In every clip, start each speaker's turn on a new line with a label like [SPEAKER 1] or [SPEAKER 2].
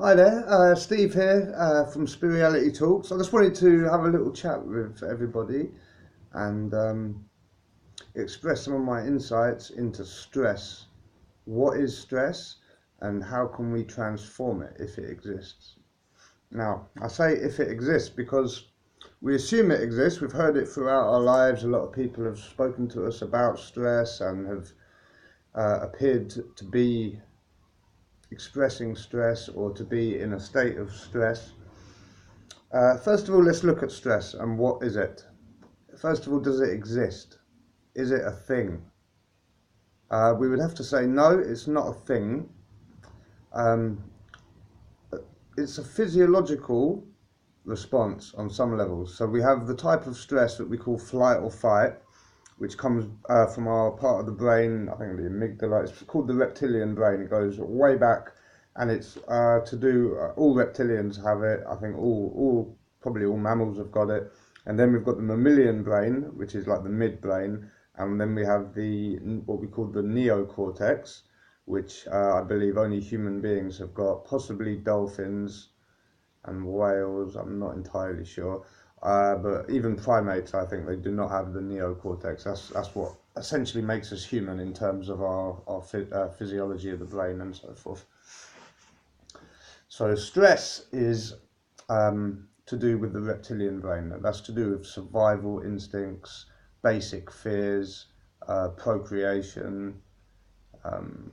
[SPEAKER 1] Hi there, Steve here from Spirituality Talks. I just wanted to have a little chat with everybody and express some of my insights into stress. What is stress and how can we transform it if it exists? Now, I say if it exists because we assume it exists. We've heard it throughout our lives. A lot of people have spoken to us about stress and have appeared to be expressing stress or to be in a state of stress. First of all, let's look at stress and what is it? First of all, does it exist? Is it a thing? We would have to say no, it's not a thing. Um, it's a physiological response on some levels. So we have the type of stress that we call flight or fight, which comes from our part of the brain, I think the amygdala. It's called the reptilian brain. It goes way back, and it's to do. All reptilians have it. I think probably all mammals have got it. And then we've got the mammalian brain, which is like the midbrain, and then we have the what we call the neocortex, which I believe only human beings have got. Possibly dolphins and whales. I'm not entirely sure. But even primates, I think they do not have the neocortex. That's what essentially makes us human in terms of our physiology of the brain and so forth. So stress is to do with the reptilian brain. That's to do with survival instincts, basic fears, procreation, um,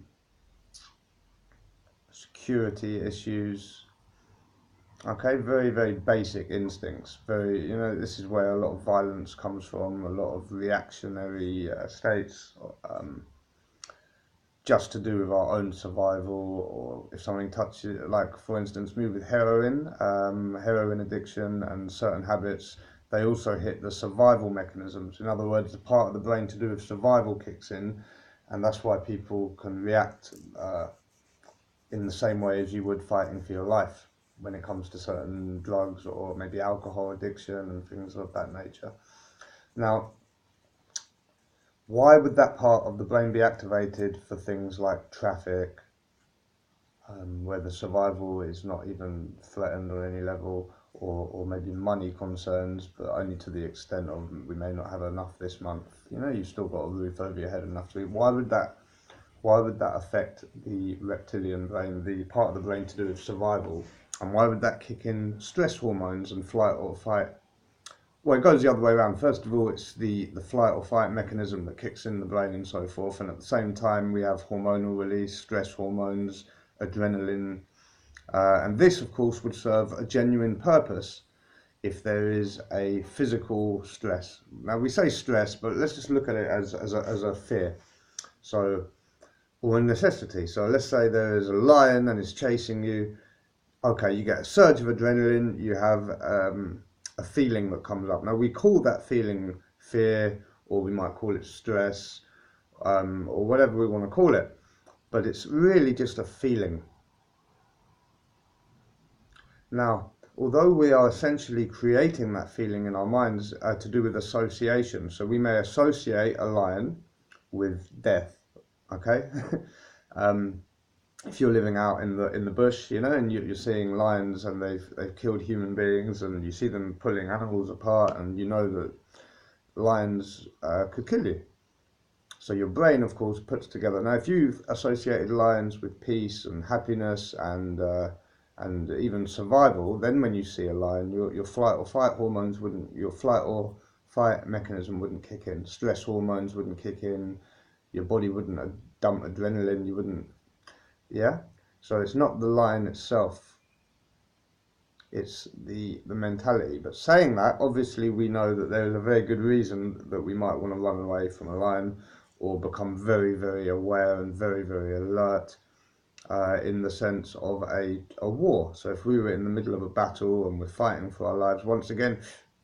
[SPEAKER 1] security issues. Okay, very, very basic instincts. This is where a lot of violence comes from, a lot of reactionary states, just to do with our own survival, or if something touches, like for instance, me with heroin addiction and certain habits, they also hit the survival mechanisms. In other words, the part of the brain to do with survival kicks in, and that's why people can react in the same way as you would fighting for your life when it comes to certain drugs or maybe alcohol addiction and things of that nature. Now, why would that part of the brain be activated for things like traffic, where the survival is not even threatened on any level, or maybe money concerns, but only to the extent of we may not have enough this month. You've still got a roof over your head, enough to eat. Why would that affect the reptilian brain, the part of the brain to do with survival? And why would that kick in stress hormones and flight or fight? Well, it goes the other way around. First of all, it's the flight or fight mechanism that kicks in the brain and so forth. And at the same time, we have hormonal release, stress hormones, adrenaline. And this, of course, would serve a genuine purpose if there is a physical stress. Now, we say stress, but let's just look at it as a fear. So, or a necessity. So let's say there is a lion and it's chasing you. Okay, you get a surge of adrenaline, you have a feeling that comes up. Now, we call that feeling fear, or we might call it stress, or whatever we want to call it, but it's really just a feeling. Now, although we are essentially creating that feeling in our minds to do with association, so we may associate a lion with death, okay? If you're living out in the bush, and you're seeing lions and they've killed human beings, and you see them pulling animals apart, and you know that lions could kill you. So your brain, of course, puts together. Now, if you've associated lions with peace and happiness and even survival, then when you see a lion, your flight or fight hormones wouldn't, your flight or fight mechanism wouldn't kick in. Stress hormones wouldn't kick in. Your body wouldn't dump adrenaline. You wouldn't. Yeah, so it's not the lion itself, it's the mentality. But saying that, obviously we know that there is a very good reason that we might want to run away from a lion or become very, very aware and very, very alert in the sense of a war. So if we were in the middle of a battle and we're fighting for our lives, once again,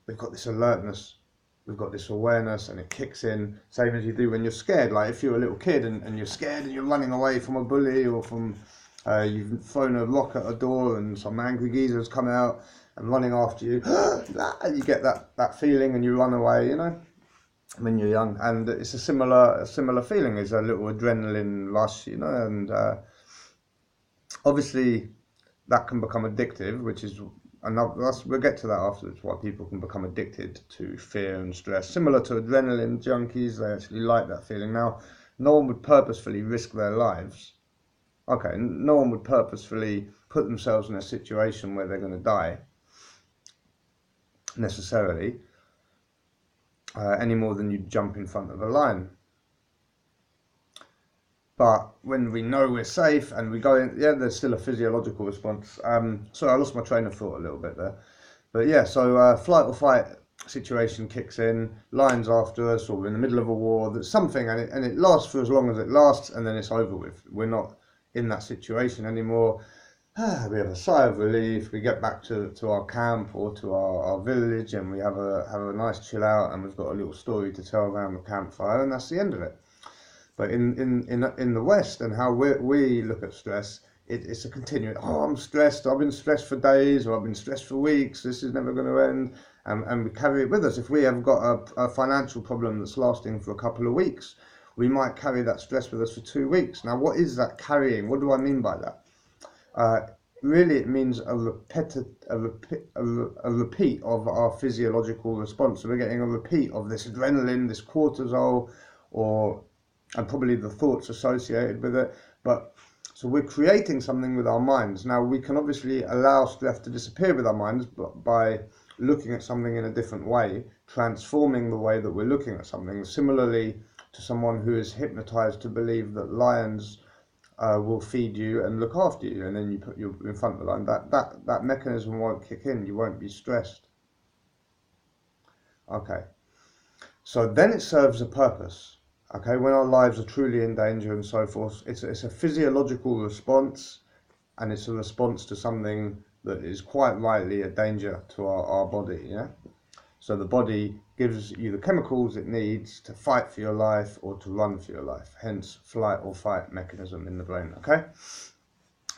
[SPEAKER 1] we've got this alertness, we've got this awareness, and it kicks in, same as you do when you're scared. Like if you're a little kid and you're scared and you're running away from a bully, or from you've thrown a rock at a door and some angry geezer's come out and running after you, and you get that feeling and you run away, when you're young. And it's a similar feeling. It's a little adrenaline rush, and obviously that can become addictive, which is another, we'll get to that afterwards, why people can become addicted to fear and stress. Similar to adrenaline junkies, they actually like that feeling. Now, no one would purposefully risk their lives. Okay, no one would purposefully put themselves in a situation where they're going to die, necessarily, any more than you'd jump in front of a lion. But when we know we're safe and we go in, yeah, there's still a physiological response. Sorry, I lost my train of thought a little bit there. But yeah, so flight or fight situation kicks in, lions after us, or we're in the middle of a war, there's something, and it lasts for as long as it lasts, and then it's over with. We're not in that situation anymore. We have a sigh of relief, we get back to our camp or to our village, and we have a nice chill out, and we've got a little story to tell around the campfire, and that's the end of it. But in the West and how we look at stress, it's a continuing, oh, I'm stressed, I've been stressed for days, or I've been stressed for weeks, this is never going to end, and we carry it with us. If we have got a financial problem that's lasting for a couple of weeks, we might carry that stress with us for 2 weeks. Now, what is that carrying? What do I mean by that? Really, it means a repeat of our physiological response. So we're getting a repeat of this adrenaline, this cortisol, and probably the thoughts associated with it. But so we're creating something with our minds. Now, we can obviously allow stress to disappear with our minds, but by looking at something in a different way, transforming the way that we're looking at something. Similarly to someone who is hypnotized to believe that lions will feed you and look after you, and then you put you in front of the lion, that mechanism won't kick in. You won't be stressed. Okay, so then it serves a purpose. Okay, when our lives are truly in danger and so forth, it's a physiological response, and it's a response to something that is quite rightly a danger to our body. Yeah, so the body gives you the chemicals it needs to fight for your life or to run for your life, hence flight or fight mechanism in the brain. Okay,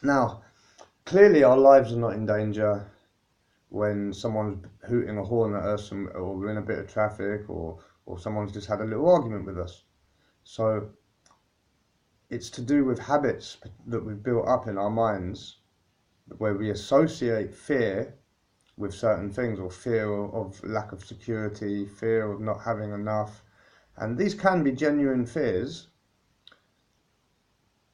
[SPEAKER 1] now clearly our lives are not in danger when someone's hooting a horn at us, or we're in a bit of traffic, or someone's just had a little argument with us. So it's to do with habits that we've built up in our minds, where we associate fear with certain things, or fear of lack of security, fear of not having enough. And these can be genuine fears,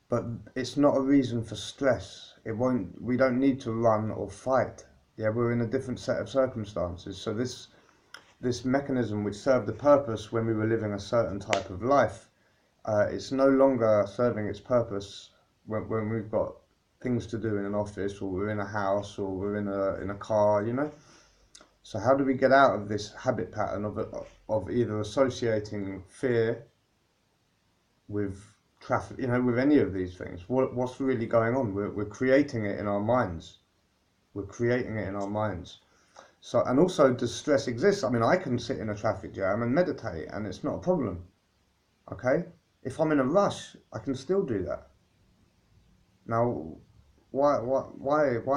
[SPEAKER 1] but it's not a reason for stress. We don't need to run or fight. Yeah, we're in a different set of circumstances. So this mechanism, which served the purpose when we were living a certain type of life, it's no longer serving its purpose when we've got things to do in an office, or we're in a house, or we're in a car, you know. So how do we get out of this habit pattern of either associating fear with traffic, you know, with any of these things? What's really going on? We're creating it in our minds. We're creating it in our minds. So, and also, does stress exist? I mean, I can sit in a traffic jam and meditate, and it's not a problem. Okay? If I'm in a rush, I can still do that. Now, why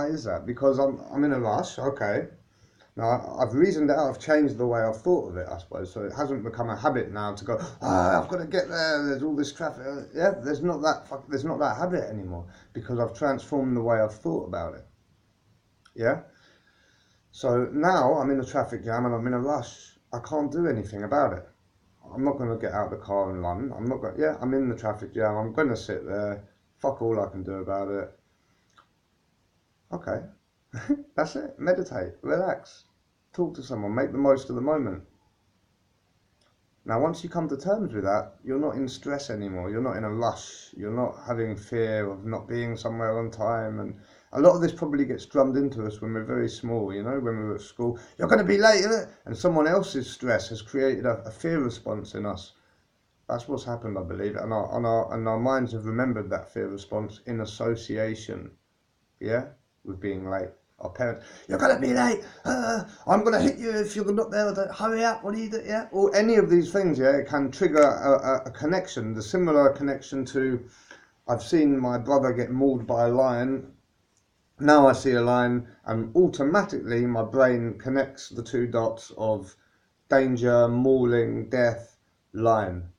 [SPEAKER 1] is that? Because I'm in a rush. Okay. Now, I've reasoned it out. I've changed the way I've thought of it, I suppose. So it hasn't become a habit now to go, I've got to get there. There's all this traffic. Yeah, there's not that habit anymore, because I've transformed the way I've thought about it. Yeah. So now I'm in a traffic jam and I'm in a rush. I can't do anything about it. I'm not going to get out of the car and run. I'm in the traffic jam. I'm going to sit there. Fuck all I can do about it. Okay. That's it. Meditate. Relax. Talk to someone. Make the most of the moment. Now, once you come to terms with that, you're not in stress anymore. You're not in a rush. You're not having fear of not being somewhere on time. And a lot of this probably gets drummed into us when we're very small, you know, when we were at school. You're going to be late, isn't it? And someone else's stress has created a fear response in us. That's what's happened, I believe. And our minds have remembered that fear response in association, yeah, with being late. Our parents, you're going to be late, I'm going to hit you if you're not there, hurry up, what do you do, yeah? Or any of these things, yeah, it can trigger a connection, the similar connection to, I've seen my brother get mauled by a lion. Now I see a lion, and automatically my brain connects the two dots of danger, mauling, death, lion.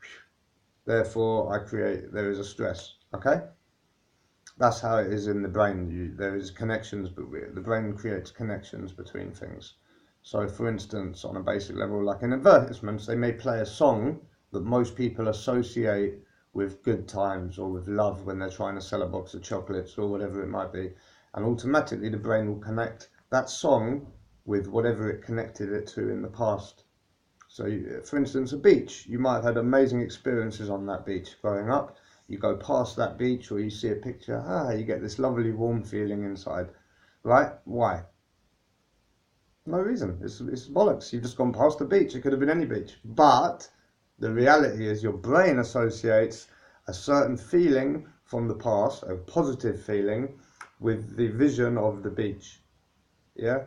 [SPEAKER 1] Therefore, there is a stress, okay? That's how it is in the brain. There is connections, but the brain creates connections between things. So, for instance, on a basic level, like in advertisements, they may play a song that most people associate with good times or with love when they're trying to sell a box of chocolates or whatever it might be. And automatically, the brain will connect that song with whatever it connected it to in the past. So, for instance, a beach. You might have had amazing experiences on that beach growing up. You go past that beach or you see a picture, you get this lovely warm feeling inside, right? Why? No reason. It's bollocks. You've just gone past the beach. It could have been any beach. But the reality is your brain associates a certain feeling from the past, a positive feeling, with the vision of the beach. Yeah?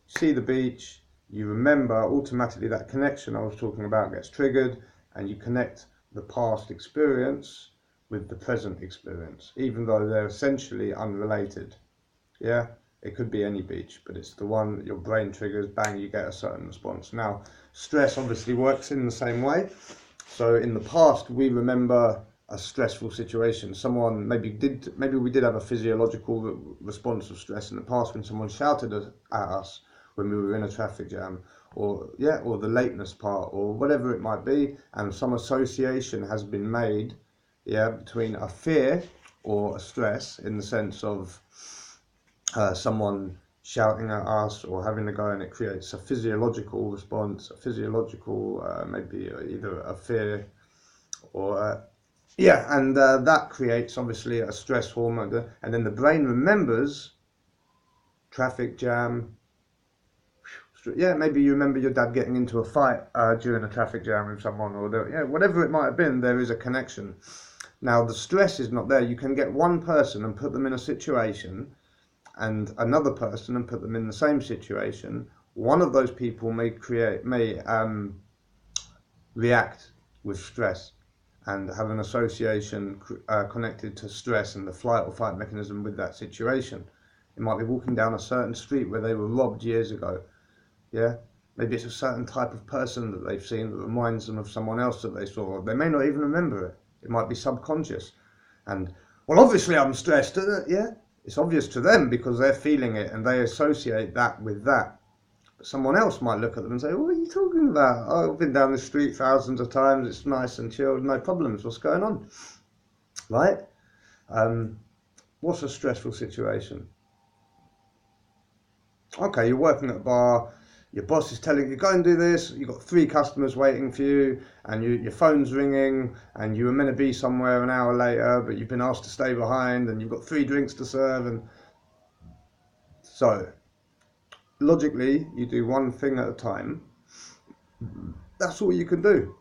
[SPEAKER 1] See the beach, you remember automatically that connection I was talking about gets triggered, and you connect the past experience with the present experience, even though they're essentially unrelated. Yeah, it could be any beach, but it's the one that your brain triggers, bang, you get a certain response. Now, stress obviously works in the same way. So in the past, we remember a stressful situation. Someone maybe we did have a physiological response of stress in the past when someone shouted at us when we were in a traffic jam, or the lateness part, or whatever it might be, and some association has been made, between a fear or a stress in the sense of someone shouting at us or having a go, and it creates a physiological response, a physiological maybe either a fear or and that creates obviously a stress hormone, and then the brain remembers traffic jam. Yeah, maybe you remember your dad getting into a fight during a traffic jam with someone, or whatever it might have been. There is a connection. Now the stress is not there. You can get one person and put them in a situation, and another person and put them in the same situation. One of those people may react with stress and have an association connected to stress and the flight or fight mechanism with that situation. It might be walking down a certain street where they were robbed years ago. Yeah, maybe it's a certain type of person that they've seen that reminds them of someone else that they saw. They may not even remember it. It might be subconscious. And, well, obviously I'm stressed. Yeah, it's obvious to them because they're feeling it and they associate that with that. But someone else might look at them and say, what are you talking about? Oh, I've been down the street thousands of times. It's nice and chilled. No problems. What's going on? Right? What's a stressful situation? Okay, you're working at a bar. Your boss is telling you, go and do this. You've got 3 customers waiting for you, and your phone's ringing, and you were meant to be somewhere an hour later, but you've been asked to stay behind, and you've got 3 drinks to serve. And so, logically, you do one thing at a time. That's all you can do.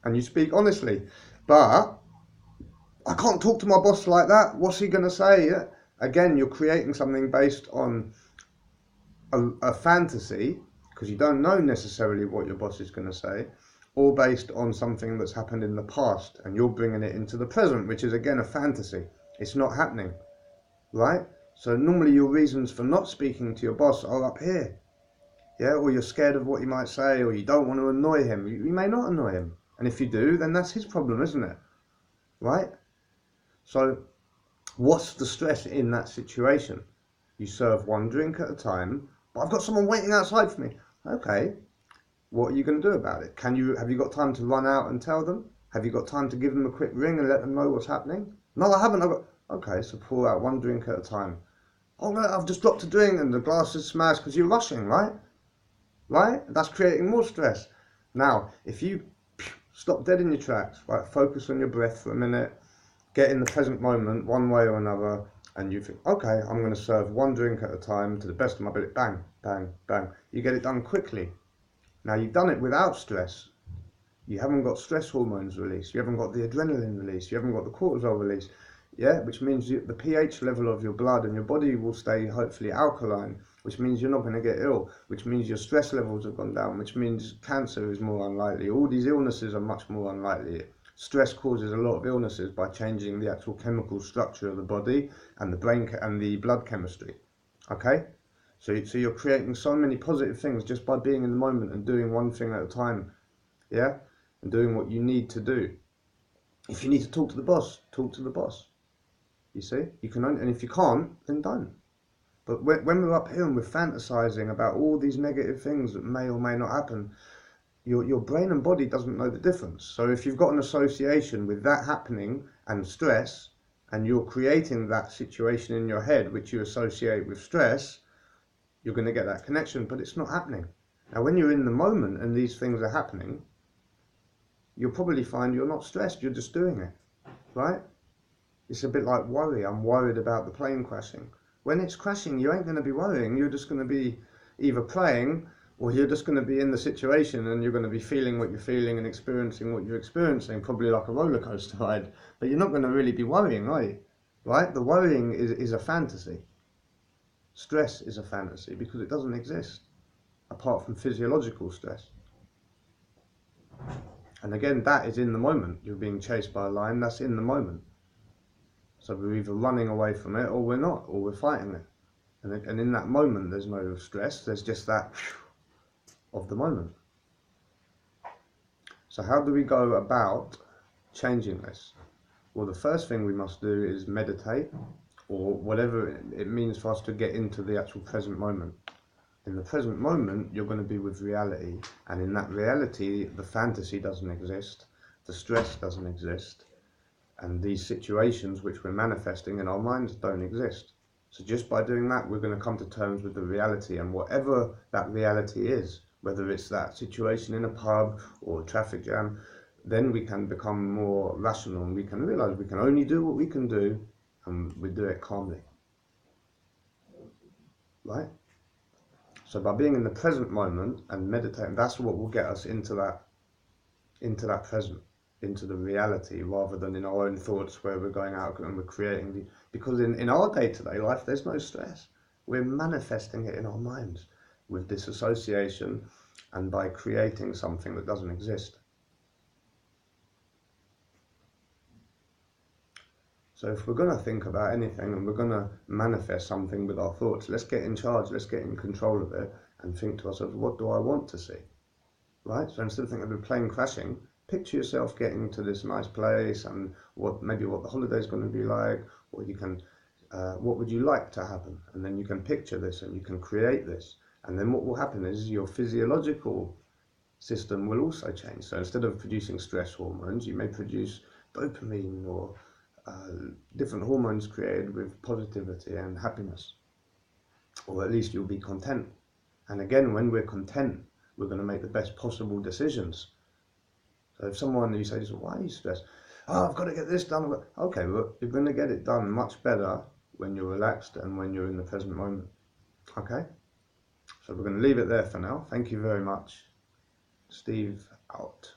[SPEAKER 1] And you speak honestly. But I can't talk to my boss like that. What's he going to say? Again, you're creating something based on a fantasy, because you don't know necessarily what your boss is going to say, or based on something that's happened in the past, and you're bringing it into the present, which is again a fantasy. It's not happening, right? So normally your reasons for not speaking to your boss are up here, or you're scared of what he might say, or you don't want to annoy him. You may not annoy him, and if you do, then that's his problem, isn't it? Right? So what's the stress in that situation? You serve one drink at a time, but I've got someone waiting outside for me. Okay, what are you going to do about it? Have you got time to run out and tell them? Have you got time to give them a quick ring and let them know what's happening? No, I haven't. Okay, so pour out one drink at a time. Oh no, I've just dropped a drink and the glass is smashed because you're rushing, right? Right? That's creating more stress. Now, if you stop dead in your tracks, right, focus on your breath for a minute, get in the present moment one way or another, and you think, okay, I'm going to serve one drink at a time to the best of my ability. Bang, bang, bang. You get it done quickly. Now, you've done it without stress. You haven't got stress hormones released. You haven't got the adrenaline released. You haven't got the cortisol released. Which means the pH level of your blood and your body will stay hopefully alkaline, which means you're not going to get ill, which means your stress levels have gone down, which means cancer is more unlikely. All these illnesses are much more unlikely. Stress causes a lot of illnesses by changing the actual chemical structure of the body and the brain and the blood chemistry. Okay? So you're creating so many positive things just by being in the moment and doing one thing at a time. Yeah? And doing what you need to do. If you need to talk to the boss, talk to the boss. You see, you can only, and if you can't, then don't. But when we're up here and we're fantasizing about all these negative things that may or may not happen, your brain and body doesn't know the difference. So if you've got an association with that happening and stress, and you're creating that situation in your head which you associate with stress, you're going to get that connection, but it's not happening. Now, when you're in the moment and these things are happening, you'll probably find you're not stressed, you're just doing it, right? It's a bit like worry. I'm worried about the plane crashing. When it's crashing, you ain't going to be worrying. You're just going to be either praying, or you're just going to be in the situation and you're going to be feeling what you're feeling and experiencing what you're experiencing, probably like a roller coaster ride. But you're not going to really be worrying, are you? Right? The worrying is a fantasy. Stress is a fantasy because it doesn't exist apart from physiological stress. And again, that is in the moment. You're being chased by a lion, that's in the moment. So we're either running away from it or we're not, or we're fighting it. And in that moment, there's no stress, there's just that of the moment. So how do we go about changing this? Well, the first thing we must do is meditate, or whatever it means for us to get into the actual present moment. In the present moment, you're going to be with reality, and in that reality, the fantasy doesn't exist, the stress doesn't exist, and these situations which we're manifesting in our minds don't exist. So just by doing that, we're going to come to terms with the reality, and whatever that reality is, whether it's that situation in a pub or a traffic jam, then we can become more rational and we can realize we can only do what we can do, and we do it calmly, right? So by being in the present moment and meditating, that's what will get us into that present, into the reality, rather than in our own thoughts where we're going out and we're creating because in our day-to-day life there's no stress. We're manifesting it in our minds with disassociation and by creating something that doesn't exist. So if we're going to think about anything and we're going to manifest something with our thoughts, let's get in charge, let's get in control of it and think to ourselves, what do I want to see? Right? So instead of thinking of a plane crashing, picture yourself getting to this nice place and maybe what the holiday is going to be like, or you can, what would you like to happen? And then you can picture this and you can create this. And then what will happen is your physiological system will also change. So instead of producing stress hormones, you may produce dopamine or different hormones created with positivity and happiness, or at least you'll be content. And again, when we're content, we're going to make the best possible decisions. So if someone, you say, why are you stressed? Oh, I've got to get this done. Okay, well, you're going to get it done much better when you're relaxed and when you're in the present moment. Okay? So we're going to leave it there for now. Thank you very much. Steve out.